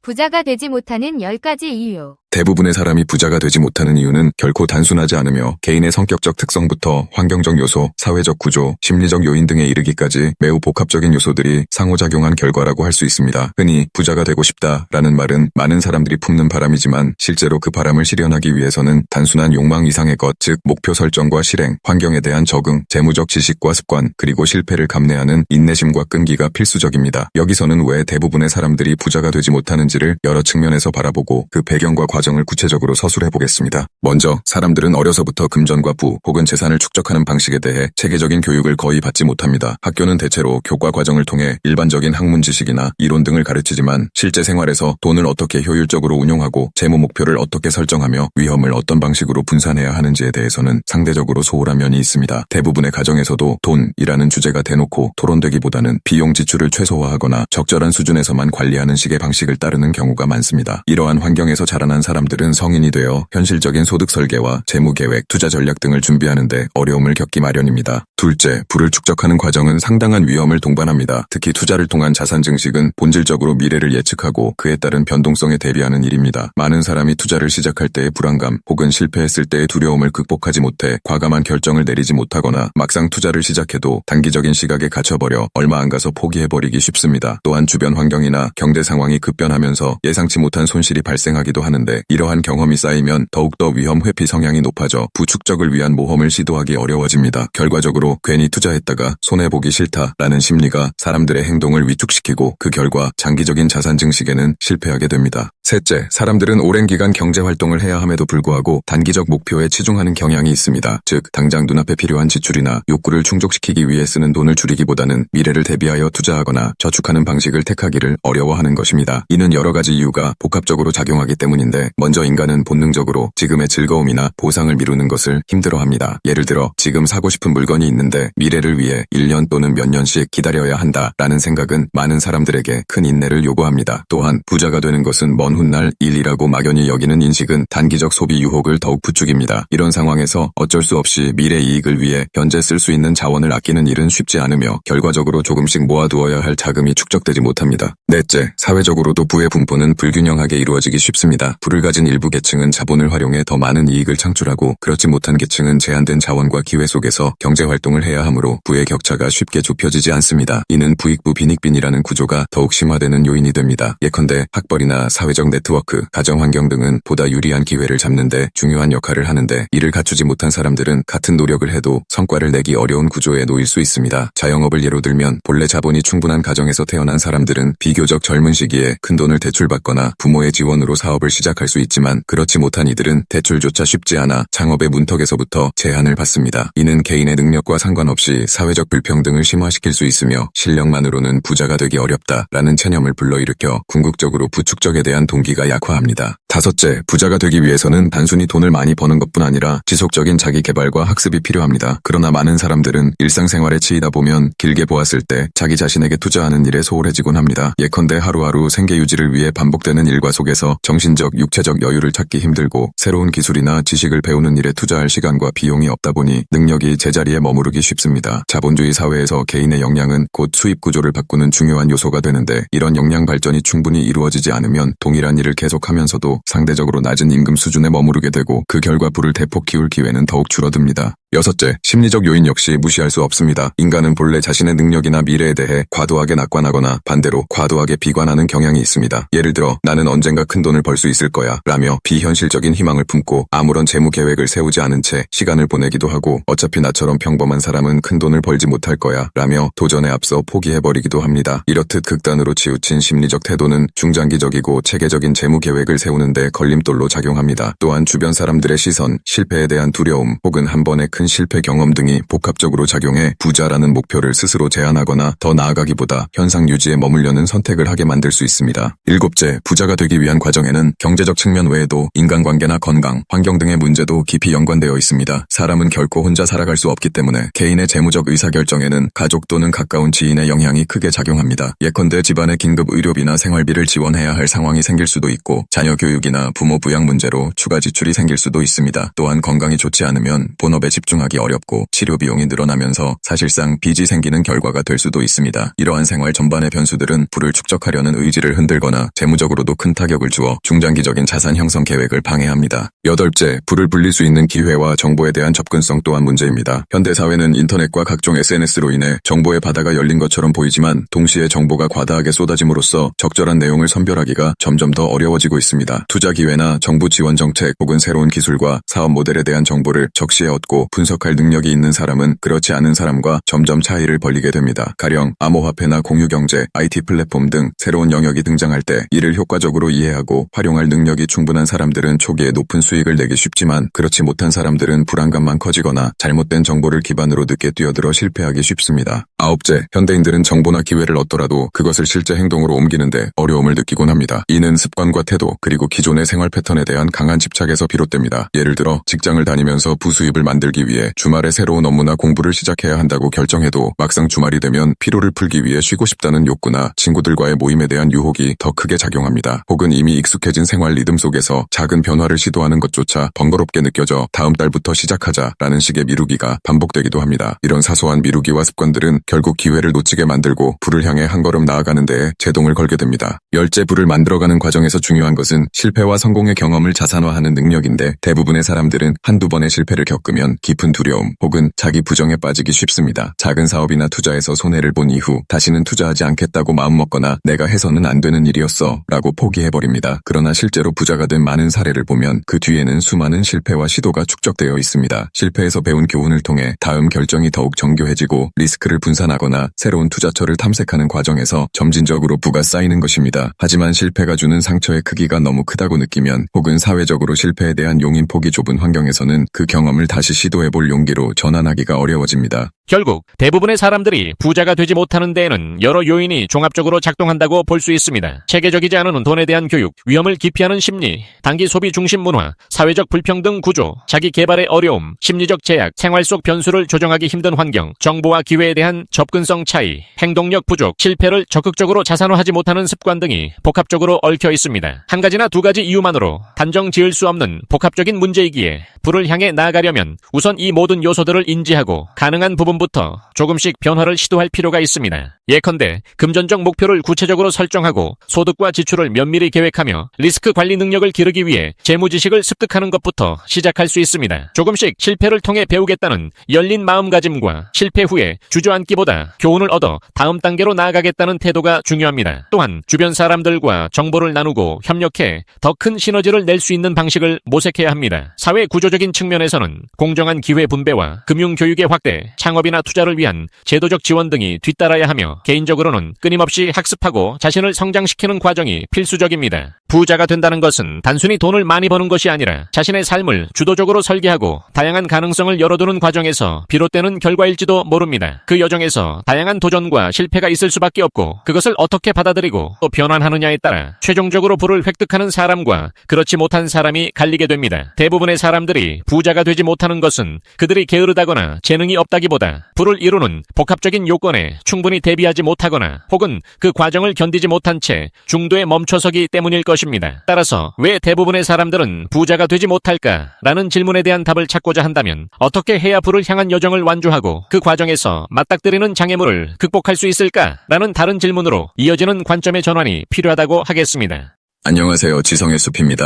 부자가 되지 못하는 10가지 이유. 대부분의 사람이 부자가 되지 못하는 이유는 결코 단순하지 않으며 개인의 성격적 특성부터 환경적 요소, 사회적 구조, 심리적 요인 등에 이르기까지 매우 복합적인 요소들이 상호작용한 결과라고 할 수 있습니다. 흔히 부자가 되고 싶다라는 말은 많은 사람들이 품는 바람이지만 실제로 그 바람을 실현하기 위해서는 단순한 욕망 이상의 것, 즉 목표 설정과 실행, 환경에 대한 적응, 재무적 지식과 습관, 그리고 실패를 감내하는 인내심과 끈기가 필수적입니다. 여기서는 왜 대부분의 사람들이 부자가 되지 못하는지를 여러 측면에서 바라보고 그 배경과 과정을 구체적으로 서술해 보겠습니다. 먼저 사람들은 어려서부터 금전과 부 혹은 재산을 축적하는 방식에 대해 체계적인 교육을 거의 받지 못합니다. 학교는 대체로 교과 과정을 통해 일반적인 학문 지식이나 이론 등을 가르치지만 실제 생활에서 돈을 어떻게 효율적으로 운용하고 재무 목표를 어떻게 설정하며 위험을 어떤 방식으로 분산해야 하는지에 대해서는 상대적으로 소홀한 면이 있습니다. 대부분의 가정에서도 돈이라는 주제가 대놓고 토론되기보다는 비용 지출을 최소화하거나 적절한 수준에서만 관리하는 식의 방식을 따르는 경우가 많습니다. 이러한 환경에서 자라난 사람들은 성인이 되어 현실적인 소득 설계와 재무 계획, 투자 전략 등을 준비하는데 어려움을 겪기 마련입니다. 둘째, 부를 축적하는 과정은 상당한 위험을 동반합니다. 특히 투자를 통한 자산 증식은 본질적으로 미래를 예측하고 그에 따른 변동성에 대비하는 일입니다. 많은 사람이 투자를 시작할 때의 불안감 혹은 실패했을 때의 두려움을 극복하지 못해 과감한 결정을 내리지 못하거나 막상 투자를 시작해도 단기적인 시각에 갇혀버려 얼마 안 가서 포기해버리기 쉽습니다. 또한 주변 환경이나 경제 상황이 급변하면서 예상치 못한 손실이 발생하기도 하는데 이러한 경험이 쌓이면 더욱더 위험 회피 성향이 높아져 부축적을 위한 모험을 시도하기 어려워집니다. 결과적으로 괜히 투자했다가 손해보기 싫다라는 심리가 사람들의 행동을 위축시키고 그 결과 장기적인 자산 증식에는 실패하게 됩니다. 셋째, 사람들은 오랜 기간 경제활동을 해야 함에도 불구하고 단기적 목표에 치중하는 경향이 있습니다. 즉, 당장 눈앞에 필요한 지출이나 욕구를 충족시키기 위해 쓰는 돈을 줄이기보다는 미래를 대비하여 투자하거나 저축하는 방식을 택하기를 어려워하는 것입니다. 이는 여러 가지 이유가 복합적으로 작용하기 때문인데 먼저 인간은 본능적으로 지금의 즐거움이나 보상을 미루는 것을 힘들어합니다. 예를 들어 지금 사고 싶은 물건이 있는데 미래를 위해 1년 또는 몇 년씩 기다려야 한다라는 생각은 많은 사람들에게 큰 인내를 요구합니다. 또한 부자가 되는 것은 먼 훗날 일이라고 막연히 여기는 인식은 단기적 소비 유혹을 더욱 부추깁니다. 이런 상황에서 어쩔 수 없이 미래 이익을 위해 현재 쓸 수 있는 자원을 아끼는 일은 쉽지 않으며 결과적으로 조금씩 모아두어야 할 자금이 축적되지 못합니다. 넷째, 사회적으로도 부의 분포는 불균형하게 이루어지기 쉽습니다. 부를 가진 일부 계층은 자본을 활용해 더 많은 이익을 창출하고 그렇지 못한 계층은 제한된 자원과 기회 속에서 경제활동을 해야 하므로 부의 격차가 쉽게 좁혀지지 않습니다. 이는 부익부 빈익빈이라는 구조가 더욱 심화되는 요인이 됩니다. 예컨대 학벌이나 사회적 네트워크, 가정환경 등은 보다 유리한 기회를 잡는 데 중요한 역할을 하는데 이를 갖추지 못한 사람들은 같은 노력을 해도 성과를 내기 어려운 구조에 놓일 수 있습니다. 자영업을 예로 들면 본래 자본이 충분한 가정에서 태어난 사람들은 비교적 젊은 시기에 큰돈을 대출받거나 부모의 지원으로 사업을 시작할 수 있지만 그렇지 못한 이들은 대출조차 쉽지 않아 창업의 문턱에서부터 제한을 받습니다. 이는 개인의 능력과 상관없이 사회적 불평등을 심화시킬 수 있으며 실력만으로는 부자가 되기 어렵다라는 체념을 불러일으켜 궁극적으로 부축적에 대한 동기가 약화합니다. 다섯째, 부자가 되기 위해서는 단순히 돈을 많이 버는 것뿐 아니라 지속적인 자기 개발과 학습이 필요합니다. 그러나 많은 사람들은 일상생활에 치이다 보면 길게 보았을 때 자기 자신에게 투자하는 일에 소홀해지곤 합니다. 예컨대 하루하루 생계 유지를 위해 반복되는 일과 속에서 정신적, 육체적 여유를 찾기 힘들고 새로운 기술이나 지식을 배우는 일에 투자할 시간과 비용이 없다 보니 능력이 제자리에 머무르기 쉽습니다. 자본주의 사회에서 개인의 역량은 곧 수입 구조를 바꾸는 중요한 요소가 되는데 이런 역량 발전이 충분히 이루어지지 않으면 동일한 일을 계속하면서도 상대적으로 낮은 임금 수준에 머무르게 되고 그 결과 부를 대폭 키울 기회는 더욱 줄어듭니다. 여섯째, 심리적 요인 역시 무시할 수 없습니다. 인간은 본래 자신의 능력이나 미래에 대해 과도하게 낙관하거나 반대로 과도하게 비관하는 경향이 있습니다. 예를 들어 나는 언젠가 큰 돈을 벌 수 있을 거야 라며 비현실적인 희망을 품고 아무런 재무 계획을 세우지 않은 채 시간을 보내기도 하고 어차피 나처럼 평범한 사람은 큰 돈을 벌지 못할 거야 라며 도전에 앞서 포기해버리기도 합니다. 이렇듯 극단으로 치우친 심리적 태도는 중장기적이고 체계적인 재무 계획을 세우는 데 걸림돌로 작용합니다. 또한 주변 사람들의 시선, 실패에 대한 두려움 혹은 한 번의 큰 실패 경험 등이 복합적으로 작용해 부자라는 목표를 스스로 제한하거나 더 나아가기보다 현상 유지에 머물려는 선택을 하게 만들 수 있습니다. 일곱째, 부자가 되기 위한 과정에는 경제적 측면 외에도 인간관계나 건강, 환경 등의 문제도 깊이 연관되어 있습니다. 사람은 결코 혼자 살아갈 수 없기 때문에 개인의 재무적 의사결정에는 가족 또는 가까운 지인의 영향이 크게 작용합니다. 예컨대 집안의 긴급 의료비나 생활비를 지원해야 할 상황이 생길 수도 있고 자녀 교육이나 부모 부양 문제로 추가 지출이 생길 수도 있습니다. 또한 건강이 좋지 않으면 본업에 집중 집중하기 어렵고 치료 비용이 늘어나면서 사실상 빚이 생기는 결과가 될 수도 있습니다. 이러한 생활 전반의 변수들은 불을 축적하려는 의지를 흔들거나 재무적으로도 큰 타격을 주어 중장기적인 자산 형성 계획을 방해합니다. 여덟째, 불을 불릴 수 있는 기회와 정보에 대한 접근성 또한 문제입니다. 현대사회는 인터넷과 각종 SNS로 인해 정보의 바다가 열린 것처럼 보이지만 동시에 정보가 과다하게 쏟아짐으로써 적절한 내용을 선별하기가 점점 더 어려워지고 있습니다. 투자 기회나 정부 지원 정책 혹은 새로운 기술과 사업 모델에 대한 정보를 적시에 얻고 분석할 능력이 있는 사람은 그렇지 않은 사람과 점점 차이를 벌리게 됩니다. 가령 암호화폐나 공유경제, IT 플랫폼 등 새로운 영역이 등장할 때 이를 효과적으로 이해하고 활용할 능력이 충분한 사람들은 초기에 높은 수익을 내기 쉽지만 그렇지 못한 사람들은 불안감만 커지거나 잘못된 정보를 기반으로 늦게 뛰어들어 실패하기 쉽습니다. 아홉째, 현대인들은 정보나 기회를 얻더라도 그것을 실제 행동으로 옮기는데 어려움을 느끼곤 합니다. 이는 습관과 태도 그리고 기존의 생활 패턴에 대한 강한 집착에서 비롯됩니다. 예를 들어 직장을 다니면서 부수입을 만들기 위해 주말에 새로운 업무나 공부를 시작해야 한다고 결정해도 막상 주말이 되면 피로를 풀기 위해 쉬고 싶다는 욕구나 친구들과의 모임에 대한 유혹이 더 크게 작용합니다. 혹은 이미 익숙해진 생활 리듬 속에서 작은 변화를 시도하는 것조차 번거롭게 느껴져 다음 달부터 시작하자라는 식의 미루기가 반복되기도 합니다. 이런 사소한 미루기와 습관들은 결국 기회를 놓치게 만들고 불을 향해 한 걸음 나아가는 데에 제동을 걸게 됩니다. 열째, 불을 만들어가는 과정에서 중요한 것은 실패와 성공의 경험을 자산화하는 능력인데 대부분의 사람들은 한두 번의 실패를 겪으면 깊은 두려움 혹은 자기 부정에 빠지기 쉽습니다. 작은 사업이나 투자에서 손해를 본 이후 다시는 투자하지 않겠다고 마음먹거나 내가 해서는 안 되는 일이었어 라고 포기해버립니다. 그러나 실제로 부자가 된 많은 사례를 보면 그 뒤에는 수많은 실패와 시도가 축적되어 있습니다. 실패에서 배운 교훈을 통해 다음 결정이 더욱 정교해지고 리스크를 분산하거나 새로운 투자처를 탐색하는 과정에서 점진적으로 부가 쌓이는 것입니다. 하지만 실패가 주는 상처의 크기가 너무 크다고 느끼면 혹은 사회적으로 실패에 대한 용인폭이 좁은 환경에서는 그 경험을 다시 시도해볼 용기로 전환하기가 어려워집니다. 결국 대부분의 사람들이 부자가 되지 못하는 데에는 여러 요인이 종합적으로 작동한다고 볼 수 있습니다. 체계적이지 않은 돈에 대한 교육, 위험을 기피하는 심리, 단기 소비 중심 문화, 사회적 불평등 구조, 자기 개발의 어려움, 심리적 제약, 생활 속 변수를 조정하기 힘든 환경, 정보와 기회에 대한 접근성 차이, 행동력 부족, 실패를 적극적으로 자산화하지 못하는 습관 등이 복합적으로 얽혀 있습니다. 한 가지나 두 가지 이유만으로 단정 지을 수 없는 복합적인 문제이기에 불을 향해 나아가려면 우선 이 모든 요소들을 인지하고 가능한 부분부터 조금씩 변화를 시도할 필요가 있습니다. 예컨대 금전적 목표를 구체적으로 설정하고 소득과 지출을 면밀히 계획하며 리스크 관리 능력을 기르기 위해 재무 지식을 습득하는 것부터 시작할 수 있습니다. 조금씩 실패를 통해 배우겠다는 열린 마음가짐과 실패 후에 주저앉기보다 교훈을 얻어 다음 단계로 나아가겠다는 태도가 중요합니다. 또한 주변 사람들과 정보를 나누고 협력해 더 큰 시너지를 낼 수 있는 방식을 모색해야 합니다. 사회 구조적인 측면에서는 공정한 기회 분배와 금융 교육의 확대, 창업이나 투자를 위한 제도적 지원 등이 뒤따라야 하며 개인적으로는 끊임없이 학습하고 자신을 성장시키는 과정이 필수적입니다. 부자가 된다는 것은 단순히 돈을 많이 버는 것이 아니라 자신의 삶을 주도적으로 설계하고 다양한 가능성을 열어두는 과정에서 비롯되는 결과일지도 모릅니다. 그 여정에서 다양한 도전과 실패가 있을 수밖에 없고 그것을 어떻게 받아들이고 또 변환하느냐에 따라 최종적으로 부를 획득하는 사람과 그렇지 못한 사람이 갈리게 됩니다. 대부분의 사람들이 부자가 되지 못하는 것은 그들이 게으르다거나 재능이 없다기보다 부를 이루는 복합적인 요건에 충분히 대비하지 못하거나 혹은 그 과정을 견디지 못한 채 중도에 멈춰서기 때문일 것입니다. 따라서 왜 대부분의 사람들은 부자가 되지 못할까라는 질문에 대한 답을 찾고자 한다면 어떻게 해야 부를 향한 여정을 완주하고 그 과정에서 맞닥뜨리는 장애물을 극복할 수 있을까라는 다른 질문으로 이어지는 관점의 전환이 필요하다고 하겠습니다. 안녕하세요. 지성의 숲입니다.